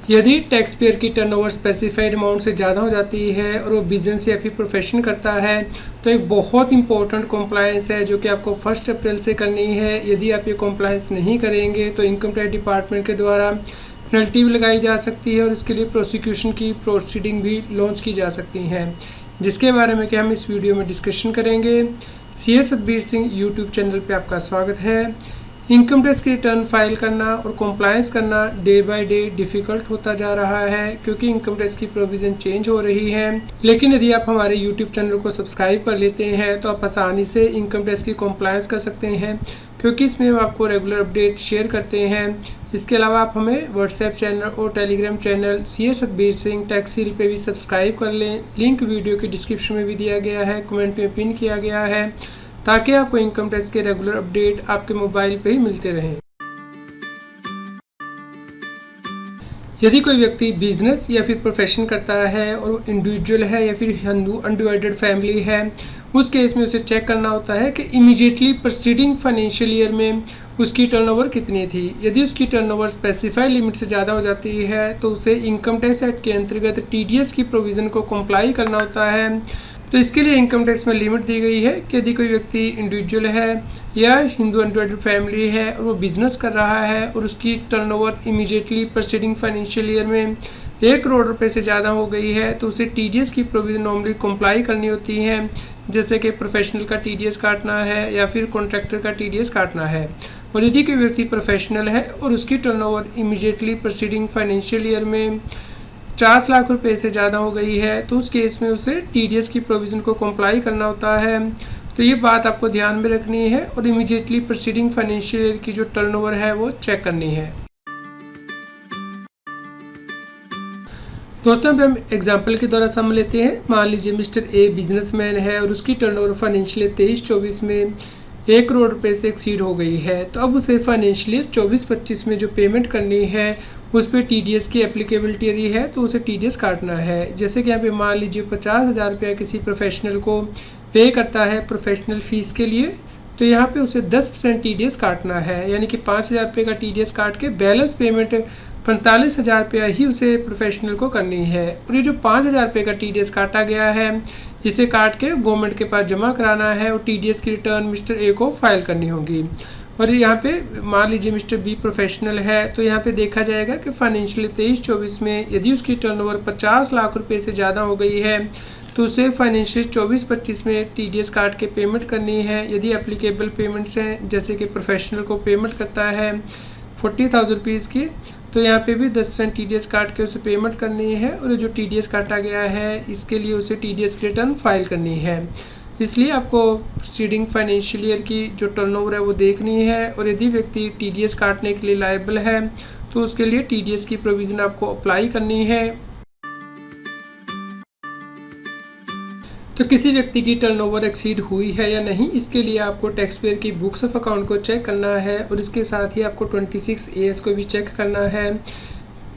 यदि tax payer की turnover specified amount से ज़्यादा हो जाती है और वो बिजनेस या फिर प्रोफेशन करता है तो एक बहुत इंपॉर्टेंट कॉम्प्लायंस है जो कि आपको 1 अप्रैल से करनी है। यदि आप ये कॉम्प्लायंस नहीं करेंगे तो इनकम टैक्स डिपार्टमेंट के द्वारा पेनल्टी भी लगाई जा सकती है और इसके लिए प्रोसिक्यूशन की प्रोसीडिंग भी लॉन्च की जा सकती हैं, जिसके बारे में कि हम इस वीडियो में डिस्कशन करेंगे। CA Satbir Singh YouTube channel पे आपका स्वागत है। इनकम टैक्स की रिटर्न फाइल करना और कॉम्प्लायंस करना डे बाय डे डिफ़िकल्ट होता जा रहा है क्योंकि इनकम टैक्स की प्रोविज़न चेंज हो रही है। लेकिन यदि आप हमारे यूट्यूब चैनल को सब्सक्राइब कर लेते हैं तो आप आसानी से इनकम टैक्स की कॉम्प्लायंस कर सकते हैं क्योंकि इसमें हम आपको रेगुलर अपडेट शेयर करते हैं। इसके अलावा आप हमें व्हाट्सएप चैनल और Telegram channel CA Satbir Singh tax seal पे भी सब्सक्राइब कर लें। लिंक वीडियो के डिस्क्रिप्शन में भी दिया गया है, कमेंट में पिन किया गया है, ताकि आपको इनकम टैक्स के रेगुलर अपडेट आपके मोबाइल पे ही मिलते रहें। यदि कोई व्यक्ति बिजनेस या फिर प्रोफेशन करता है और इंडिविजुअल है या फिर हिंदू अनडिवाइडेड फैमिली है, उस केस में उसे चेक करना होता है कि इमीडिएटली प्रीसीडिंग फाइनेंशियल ईयर में उसकी टर्नओवर कितनी थी। यदि उसकी टर्नओवर स्पेसिफाइड लिमिट से ज़्यादा हो जाती है तो उसे इनकम टैक्स एक्ट के अंतर्गत टीडीएस की प्रोविज़न को कंप्लाई करना होता है। तो इसके लिए इनकम टैक्स में लिमिट दी गई है कि यदि कोई व्यक्ति इंडिविजुअल है या हिंदू अनडिवाइडेड फैमिली है और वो बिजनेस कर रहा है और उसकी turnover immediately preceding financial year में 1 करोड़ रुपए से ज़्यादा हो गई है तो उसे टीडीएस की प्रोविज़न नॉर्मली कंप्लाई करनी होती है, जैसे कि प्रोफेशनल का टीडीएस काटना है या फिर कॉन्ट्रैक्टर का टीडीएस काटना है। और यदि कोई व्यक्ति प्रोफेशनल है और उसकी turnover immediately preceding financial year में 50 लाख रुपए से ज़्यादा हो गई है तो उस केस में उसे टीडीएस की प्रोविज़न को कंप्लाई करना होता है। तो ये बात आपको ध्यान में रखनी है और इमीडिएटली प्रीसीडिंग फाइनेंशियल ईयर की जो टर्नओवर है वो चेक करनी है। दोस्तों, हम एग्जाम्पल के द्वारा समझ लेते हैं। मान लीजिए मिस्टर ए बिजनेसमैन है और उसकी टर्नओवर फाइनेंशियल 23-24 में 1 करोड़ रुपए से एक्सीड हो गई है। तो अब उसे फाइनेंशियल 24-25 में जो पेमेंट करनी है उस पर टीडीएस की एप्लीकेबिलिटी यदि है तो उसे टीडीएस काटना है। जैसे कि यहाँ पे मान लीजिए 50,000 रुपया किसी प्रोफेशनल को पे करता है प्रोफेशनल फ़ीस के लिए, तो यहाँ पे उसे 10% टीडीएस काटना है, यानी कि 5,000 रुपये का टीडीएस काट के बैलेंस पेमेंट 45,000 रुपया ही उसे प्रोफेशनल को करनी है। और ये जो 5,000 रुपये का टीडीएस काटा गया है इसे काट के गवर्नमेंट के पास जमा कराना है और टीडीएस की रिटर्न मिस्टर ए को फाइल करनी होगी। और यहाँ पे मान लीजिए मिस्टर बी प्रोफेशनल है तो यहाँ पे देखा जाएगा कि फाइनेंशियल 23-24 में यदि उसकी टर्नओवर 50 लाख रुपए से ज़्यादा हो गई है तो उसे फाइनेंशियल 24-25 में टीडीएस काट के पेमेंट करनी है। यदि एप्लीकेबल पेमेंट्स हैं, जैसे कि प्रोफेशनल को पेमेंट करता है 40,000 रुपीज़ की, तो यहाँ पे भी 10% टीडीएस काट के उसे पेमेंट करनी है और जो टीडीएस काटा गया है इसके लिए उसे टीडीएस की रिटर्न फाइल करनी है। इसलिए आपको प्रीसीडिंग फाइनेंशियल ईयर की जो टर्नओवर है वो देखनी है और यदि व्यक्ति टीडीएस काटने के लिए लायबल है तो उसके लिए टीडीएस की प्रोविज़न आपको अप्लाई करनी है। तो किसी व्यक्ति की टर्नओवर एक्सीड हुई है या नहीं, इसके लिए आपको टैक्स पेयर की बुक्स ऑफ अकाउंट को चेक करना है और इसके साथ ही आपको 26 AS को भी चेक करना है।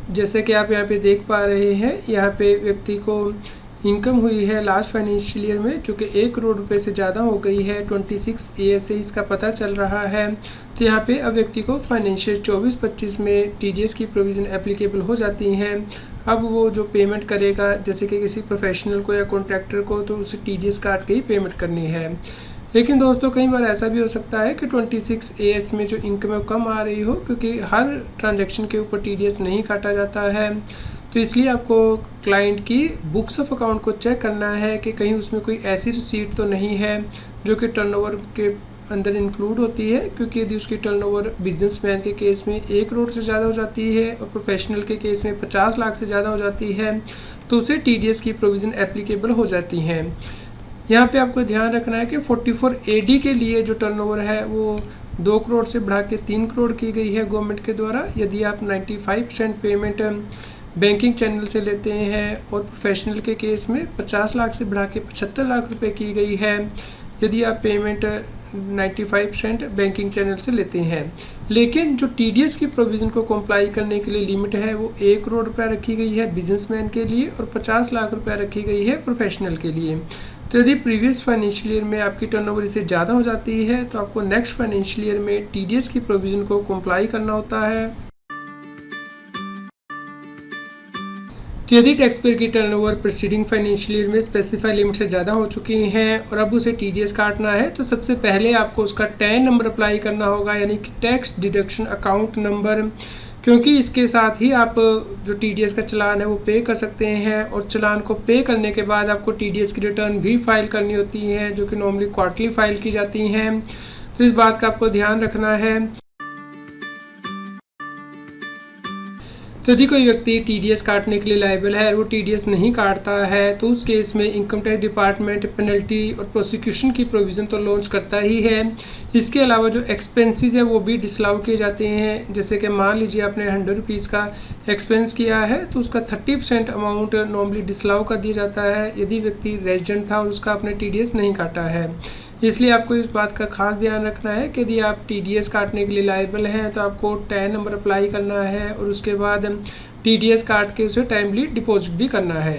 जैसे कि आप यहाँ पे देख पा रहे हैं, यहाँ पे व्यक्ति को इनकम हुई है लास्ट फाइनेंशियल ईयर में जो कि 1 करोड़ रुपए से ज़्यादा हो गई है। 26 AS से इसका पता चल रहा है। तो यहाँ पे अब व्यक्ति को फाइनेंशियल 24-25 में टीडीएस की प्रोविज़न एप्लीकेबल हो जाती हैं। अब वो जो पेमेंट करेगा, जैसे कि किसी प्रोफेशनल को या कॉन्ट्रैक्टर को, तो उसे टीडीएस काट के ही पेमेंट करनी है। लेकिन दोस्तों, कई बार ऐसा भी हो सकता है कि 26 AS में जो इनकम है कम आ रही हो, क्योंकि हर ट्रांजैक्शन के ऊपर टीडीएस नहीं काटा जाता है। तो इसलिए आपको क्लाइंट की बुक्स ऑफ अकाउंट को चेक करना है कि कहीं उसमें कोई ऐसी रिसीट तो नहीं है जो कि टर्नओवर के अंदर इंक्लूड होती है, क्योंकि यदि उसकी टर्नओवर बिजनेसमैन के केस में 1 करोड़ से ज़्यादा हो जाती है और प्रोफेशनल के केस में 50 लाख से ज़्यादा हो जाती है तो उसे टीडीएस की प्रोविज़न एप्लीकेबल हो जाती हैं। यहाँ पे आपको ध्यान रखना है कि 44 AD के लिए जो टर्नओवर है वो 2 करोड़ से बढ़ा के 3 करोड़ की गई है गवर्नमेंट के द्वारा। यदि आप 95% पेमेंट बैंकिंग चैनल से लेते हैं और प्रोफेशनल के केस में 50 लाख से बढ़ा के 75 लाख रुपए की गई है यदि आप पेमेंट 95% बैंकिंग चैनल से लेते हैं। लेकिन जो टीडीएस की प्रोविज़न को कंप्लाई करने के लिए लिमिट है वो 1 करोड़ रुपया रखी गई है बिजनेसमैन के लिए और 50 लाख रुपया रखी गई है प्रोफेशनल के लिए। तो यदि प्रीवियस फाइनेंशियल ईयर में आपकी टर्नओवर इससे ज़्यादा हो जाती है तो आपको नेक्स्ट फाइनेंशियल ईयर में टीडीएस की प्रोविज़न को कंप्लाई करना होता है। तो यदि टैक्स पेयर की टर्नओवर प्रीसीडिंग फाइनेंशियल ईयर में स्पेसिफाइड लिमिट से ज़्यादा हो चुकी हैं और अब उसे टीडीएस काटना है, तो सबसे पहले आपको उसका टैन नंबर अप्लाई करना होगा, यानी कि टैक्स डिडक्शन अकाउंट नंबर, क्योंकि इसके साथ ही आप जो टीडीएस का चालान है वो पे कर सकते हैं। और चालान को पे करने के बाद आपको टीडीएस की रिटर्न भी फाइल करनी होती है, जो कि नॉर्मली क्वार्टरली फाइल की जाती हैं। तो इस बात का आपको ध्यान रखना है। तो यदि कोई व्यक्ति टीडीएस काटने के लिए लायबल है और वो टीडीएस नहीं काटता है, तो उस केस में इनकम टैक्स डिपार्टमेंट पेनल्टी और प्रोसिक्यूशन की प्रोविज़न तो लॉन्च करता ही है। इसके अलावा जो एक्सपेंसेस है वो भी डिसलाउ किए जाते हैं। जैसे कि मान लीजिए आपने 100 रुपीज़ का एक्सपेंस किया है, तो उसका 30% अमाउंट नॉर्मली डिसलाउ कर दिया जाता है यदि व्यक्ति रेजिडेंट था और उसका आपने टीडीएस नहीं काटा है। इसलिए आपको इस बात का खास ध्यान रखना है कि यदि आप टीडीएस काटने के लिए लायबल हैं, तो आपको टैन नंबर अप्लाई करना है और उसके बाद टीडीएस काट के उसे टाइमली डिपॉजिट भी करना है।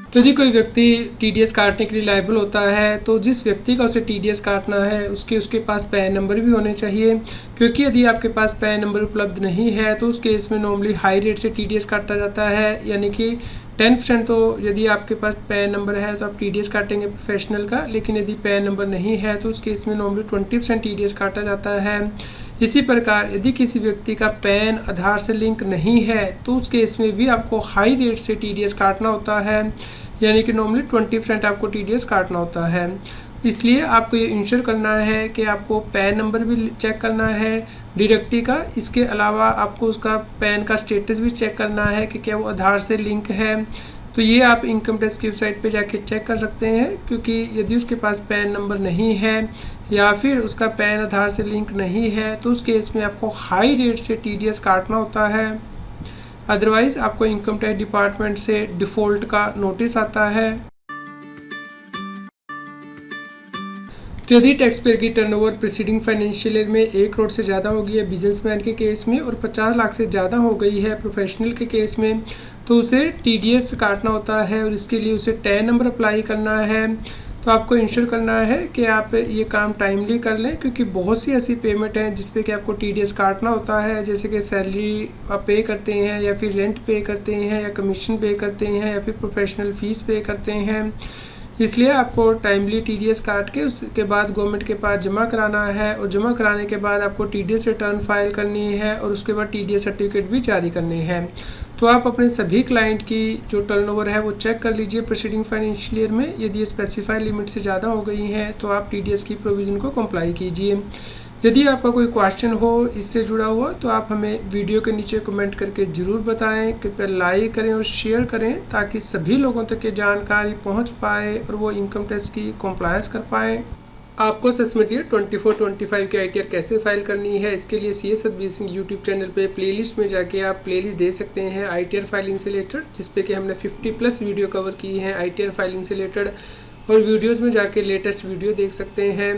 तो यदि कोई व्यक्ति टीडीएस काटने के लिए लायबल होता है, तो जिस व्यक्ति का उसे टीडीएस काटना है उसके पास पैन नंबर भी होने चाहिए, क्योंकि यदि आपके पास पैन नंबर उपलब्ध नहीं है तो उस केस में नॉर्मली हाई रेट से टीडीएस काटा जाता है, यानी कि 10%। तो यदि आपके पास पैन नंबर है तो आप टीडीएस काटेंगे प्रोफेशनल का, लेकिन यदि पैन नंबर नहीं है तो उस केस में नॉर्मली 20% टीडीएस काटा जाता है। इसी प्रकार यदि किसी व्यक्ति का पैन आधार से लिंक नहीं है तो उस केस में भी आपको हाई रेट से टीडीएस काटना होता है, यानी कि नॉर्मली 20% आपको टीडीएस काटना होता है। इसलिए आपको ये इंश्योर करना है कि आपको पैन नंबर भी चेक करना है डिडक्टी का। इसके अलावा आपको उसका पैन का स्टेटस भी चेक करना है कि क्या वो आधार से लिंक है। तो ये आप इनकम टैक्स की वेबसाइट पे जाके चेक कर सकते हैं, क्योंकि यदि उसके पास पैन नंबर नहीं है या फिर उसका पैन आधार से लिंक नहीं है तो उस केस में आपको हाई रेट से टीडीएस काटना होता है। अदरवाइज़ आपको इनकम टैक्स डिपार्टमेंट से डिफ़ॉल्ट का नोटिस आता है। तो यदि टैक्स पेयर की टर्नओवर प्रीसीडिंग फाइनेंशियल ईयर में 1 करोड़ से ज़्यादा हो गई है बिजनेसमैन के केस में और 50 लाख से ज़्यादा हो गई है प्रोफेशनल के केस में, तो उसे टीडीएस काटना होता है और इसके लिए उसे टैन नंबर अप्लाई करना है। तो आपको इंश्योर करना है कि आप ये काम टाइमली कर लें, क्योंकि बहुत सी ऐसी पेमेंट हैं जिस पे कि आपको टीडीएस काटना होता है, जैसे कि सैलरी आप पे करते हैं या फिर रेंट पे करते हैं या कमीशन पे करते हैं या फिर प्रोफेशनल फ़ीस पे करते हैं। इसलिए आपको टाइमली टीडीएस काट के उसके बाद गवर्नमेंट के पास जमा कराना है और जमा कराने के बाद आपको टीडीएस रिटर्न फाइल करनी है और उसके बाद टीडीएस सर्टिफिकेट भी जारी करने हैं। तो आप अपने सभी क्लाइंट की जो टर्नओवर है वो चेक कर लीजिए प्रीसीडिंग फाइनेंशियल ईयर में। यदि ये स्पेसिफाइड लिमिट से ज़्यादा हो गई हैं तो आप टीडीएस की प्रोविज़न को कंप्लाई कीजिए। यदि आपका कोई क्वेश्चन हो इससे जुड़ा हुआ तो आप हमें वीडियो के नीचे कमेंट करके ज़रूर बताएं। कृपया लाइक करें और शेयर करें ताकि सभी लोगों तक ये जानकारी पहुंच पाए और वो इनकम टैक्स की कंप्लायंस कर पाएँ। आपको असेसमेंट ईयर 24-25 की आईटीआर कैसे फाइल करनी है, इसके लिए CS Satbir Singh YouTube channel पे प्लेलिस्ट में जाके आप प्लेलिस्ट दे सकते हैं आईटीआर फाइलिंग से रिलेटेड, जिसपे कि हमने 50+ वीडियो कवर की हैं आईटीआर फाइलिंग से रिलेटेड, और वीडियोस में जाके लेटेस्ट वीडियो देख सकते हैं।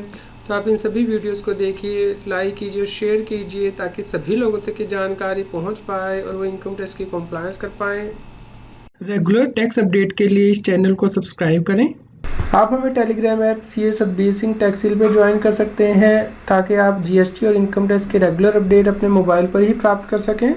तो आप इन सभी वीडियोस को देखिए, लाइक कीजिए और शेयर कीजिए ताकि सभी लोगों तक ये जानकारी पहुंच पाए और वो इनकम टैक्स की कंप्लायंस कर पाएँ। रेगुलर टैक्स अपडेट के लिए इस चैनल को सब्सक्राइब करें। आप हमें Telegram app CS Satbir Singh टैक्सील पर ज्वाइन कर सकते हैं ताकि आप GST और इनकम टैक्स के रेगुलर अपडेट अपने मोबाइल पर ही प्राप्त कर सकें।